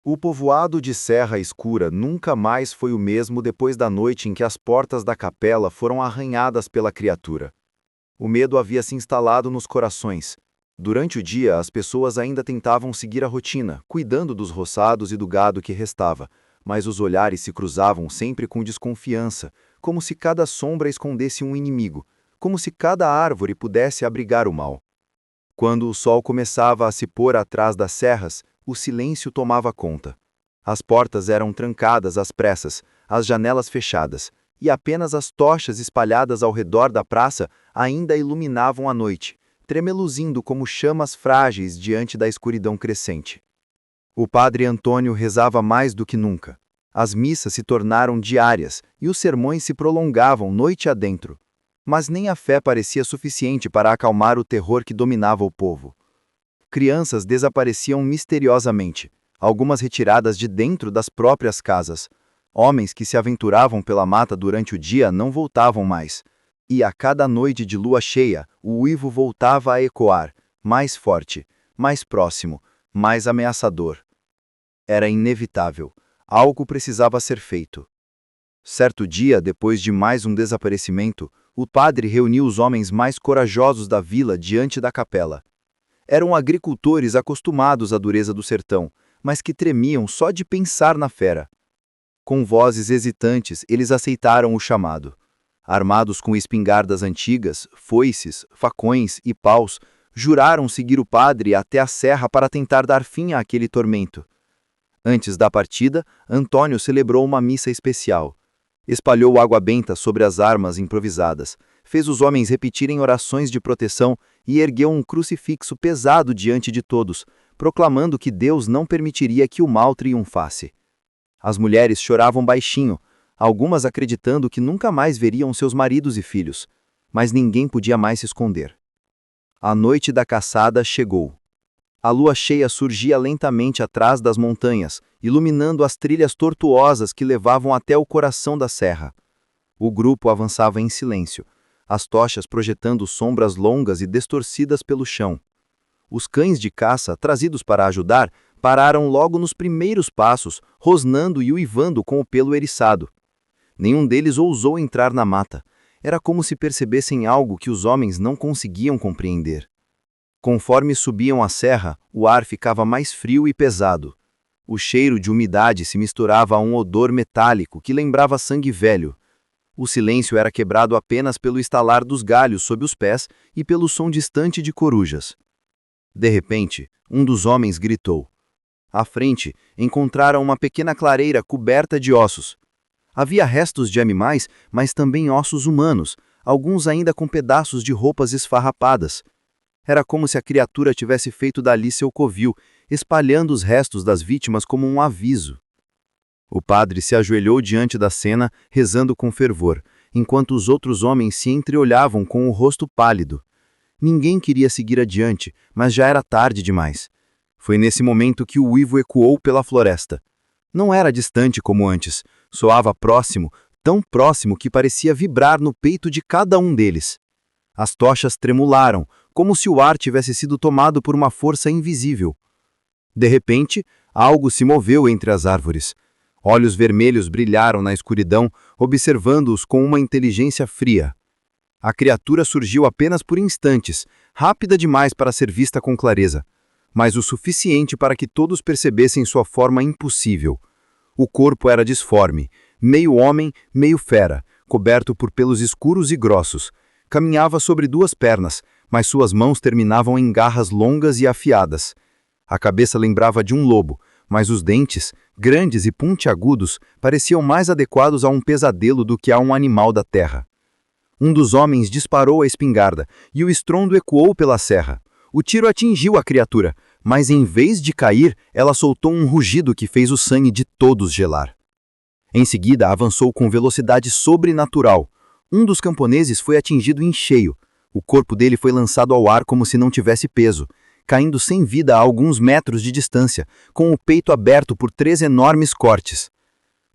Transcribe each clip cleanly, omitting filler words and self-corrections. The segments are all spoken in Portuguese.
O povoado de Serra Escura nunca mais foi o mesmo depois da noite em que as portas da capela foram arranhadas pela criatura. O medo havia se instalado nos corações. Durante o dia, as pessoas ainda tentavam seguir a rotina, cuidando dos roçados e do gado que restava, mas os olhares se cruzavam sempre com desconfiança, como se cada sombra escondesse um inimigo, como se cada árvore pudesse abrigar o mal. Quando o sol começava a se pôr atrás das serras, o silêncio tomava conta. As portas eram trancadas às pressas, as janelas fechadas, e apenas as tochas espalhadas ao redor da praça ainda iluminavam a noite, tremeluzindo como chamas frágeis diante da escuridão crescente. O padre Antônio rezava mais do que nunca. As missas se tornaram diárias e os sermões se prolongavam noite adentro. Mas nem a fé parecia suficiente para acalmar o terror que dominava o povo. Crianças desapareciam misteriosamente, algumas retiradas de dentro das próprias casas. Homens que se aventuravam pela mata durante o dia não voltavam mais. E a cada noite de lua cheia, o uivo voltava a ecoar, mais forte, mais próximo, mais ameaçador. Era inevitável. Algo precisava ser feito. Certo dia, depois de mais um desaparecimento, o padre reuniu os homens mais corajosos da vila diante da capela. Eram agricultores acostumados à dureza do sertão, mas que tremiam só de pensar na fera. Com vozes hesitantes, eles aceitaram o chamado. Armados com espingardas antigas, foices, facões e paus, juraram seguir o padre até a serra para tentar dar fim àquele tormento. Antes da partida, Antônio celebrou uma missa especial. Espalhou água benta sobre as armas improvisadas, fez os homens repetirem orações de proteção e ergueu um crucifixo pesado diante de todos, proclamando que Deus não permitiria que o mal triunfasse. As mulheres choravam baixinho, algumas acreditando que nunca mais veriam seus maridos e filhos, mas ninguém podia mais se esconder. A noite da caçada chegou. A lua cheia surgia lentamente atrás das montanhas, iluminando as trilhas tortuosas que levavam até o coração da serra. O grupo avançava em silêncio, as tochas projetando sombras longas e distorcidas pelo chão. Os cães de caça, trazidos para ajudar, pararam logo nos primeiros passos, rosnando e uivando com o pelo eriçado. Nenhum deles ousou entrar na mata. Era como se percebessem algo que os homens não conseguiam compreender. Conforme subiam a serra, o ar ficava mais frio e pesado. O cheiro de umidade se misturava a um odor metálico que lembrava sangue velho. O silêncio era quebrado apenas pelo estalar dos galhos sob os pés e pelo som distante de corujas. De repente, um dos homens gritou. À frente, encontraram uma pequena clareira coberta de ossos. Havia restos de animais, mas também ossos humanos, alguns ainda com pedaços de roupas esfarrapadas. Era como se a criatura tivesse feito dali seu covil, espalhando os restos das vítimas como um aviso. O padre se ajoelhou diante da cena, rezando com fervor, enquanto os outros homens se entreolhavam com o rosto pálido. Ninguém queria seguir adiante, mas já era tarde demais. Foi nesse momento que o uivo ecoou pela floresta. Não era distante como antes, soava próximo, tão próximo que parecia vibrar no peito de cada um deles. As tochas tremularam, como se o ar tivesse sido tomado por uma força invisível. De repente, algo se moveu entre as árvores. Olhos vermelhos brilharam na escuridão, observando-os com uma inteligência fria. A criatura surgiu apenas por instantes, rápida demais para ser vista com clareza, mas o suficiente para que todos percebessem sua forma impossível. O corpo era disforme, meio homem, meio fera, coberto por pelos escuros e grossos. Caminhava sobre duas pernas, mas suas mãos terminavam em garras longas e afiadas. A cabeça lembrava de um lobo, mas os dentes, grandes e pontiagudos, pareciam mais adequados a um pesadelo do que a um animal da terra. Um dos homens disparou a espingarda, e o estrondo ecoou pela serra. O tiro atingiu a criatura, mas em vez de cair, ela soltou um rugido que fez o sangue de todos gelar. Em seguida, avançou com velocidade sobrenatural. Um dos camponeses foi atingido em cheio. O corpo dele foi lançado ao ar como se não tivesse peso, caindo sem vida a alguns metros de distância, com o peito aberto por 3 enormes cortes.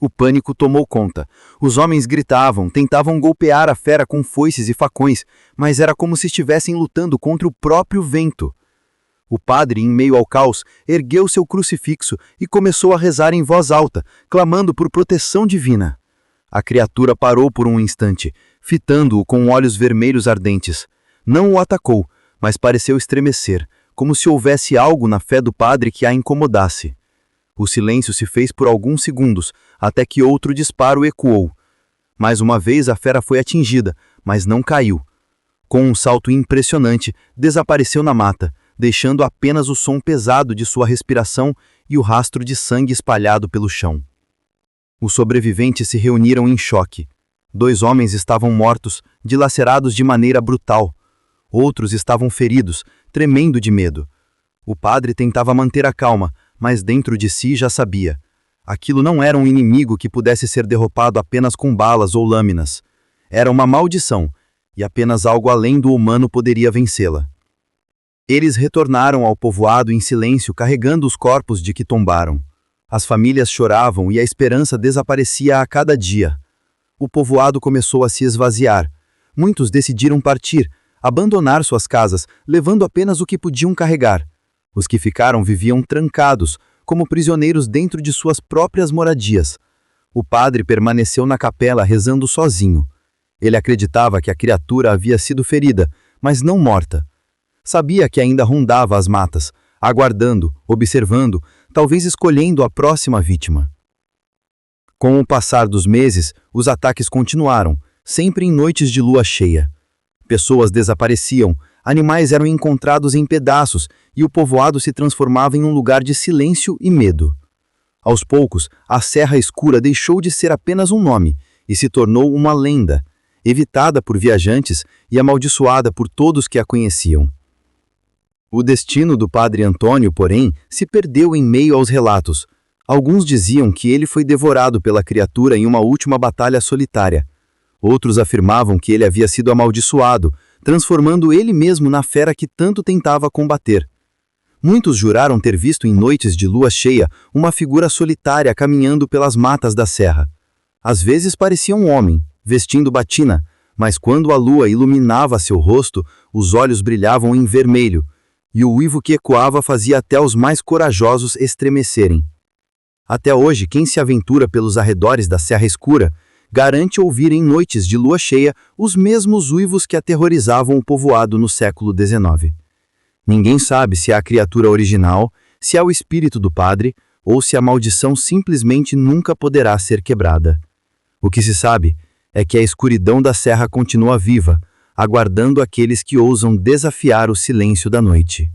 O pânico tomou conta. Os homens gritavam, tentavam golpear a fera com foices e facões, mas era como se estivessem lutando contra o próprio vento. O padre, em meio ao caos, ergueu seu crucifixo e começou a rezar em voz alta, clamando por proteção divina. A criatura parou por um instante, fitando-o com olhos vermelhos ardentes. Não o atacou, mas pareceu estremecer, como se houvesse algo na fé do padre que a incomodasse. O silêncio se fez por alguns segundos, até que outro disparo ecoou. Mais uma vez a fera foi atingida, mas não caiu. Com um salto impressionante, desapareceu na mata, deixando apenas o som pesado de sua respiração e o rastro de sangue espalhado pelo chão. Os sobreviventes se reuniram em choque. 2 homens estavam mortos, dilacerados de maneira brutal. Outros estavam feridos, tremendo de medo. O padre tentava manter a calma, mas dentro de si já sabia. Aquilo não era um inimigo que pudesse ser derrotado apenas com balas ou lâminas. Era uma maldição, e apenas algo além do humano poderia vencê-la. Eles retornaram ao povoado em silêncio, carregando os corpos de que tombaram. As famílias choravam e a esperança desaparecia a cada dia. O povoado começou a se esvaziar. Muitos decidiram partir, abandonar suas casas, levando apenas o que podiam carregar. Os que ficaram viviam trancados, como prisioneiros dentro de suas próprias moradias. O padre permaneceu na capela rezando sozinho. Ele acreditava que a criatura havia sido ferida, mas não morta. Sabia que ainda rondava as matas, aguardando, observando, talvez escolhendo a próxima vítima. Com o passar dos meses, os ataques continuaram, sempre em noites de lua cheia. Pessoas desapareciam, animais eram encontrados em pedaços e o povoado se transformava em um lugar de silêncio e medo. Aos poucos, a Serra Escura deixou de ser apenas um nome e se tornou uma lenda, evitada por viajantes e amaldiçoada por todos que a conheciam. O destino do padre Antônio, porém, se perdeu em meio aos relatos. Alguns diziam que ele foi devorado pela criatura em uma última batalha solitária. Outros afirmavam que ele havia sido amaldiçoado, transformando ele mesmo na fera que tanto tentava combater. Muitos juraram ter visto em noites de lua cheia uma figura solitária caminhando pelas matas da serra. Às vezes parecia um homem, vestindo batina, mas quando a lua iluminava seu rosto, os olhos brilhavam em vermelho, e o uivo que ecoava fazia até os mais corajosos estremecerem. Até hoje, quem se aventura pelos arredores da Serra Escura garante ouvir em noites de lua cheia os mesmos uivos que aterrorizavam o povoado no século XIX. Ninguém sabe se é a criatura original, se é o espírito do padre, ou se a maldição simplesmente nunca poderá ser quebrada. O que se sabe é que a escuridão da serra continua viva, aguardando aqueles que ousam desafiar o silêncio da noite.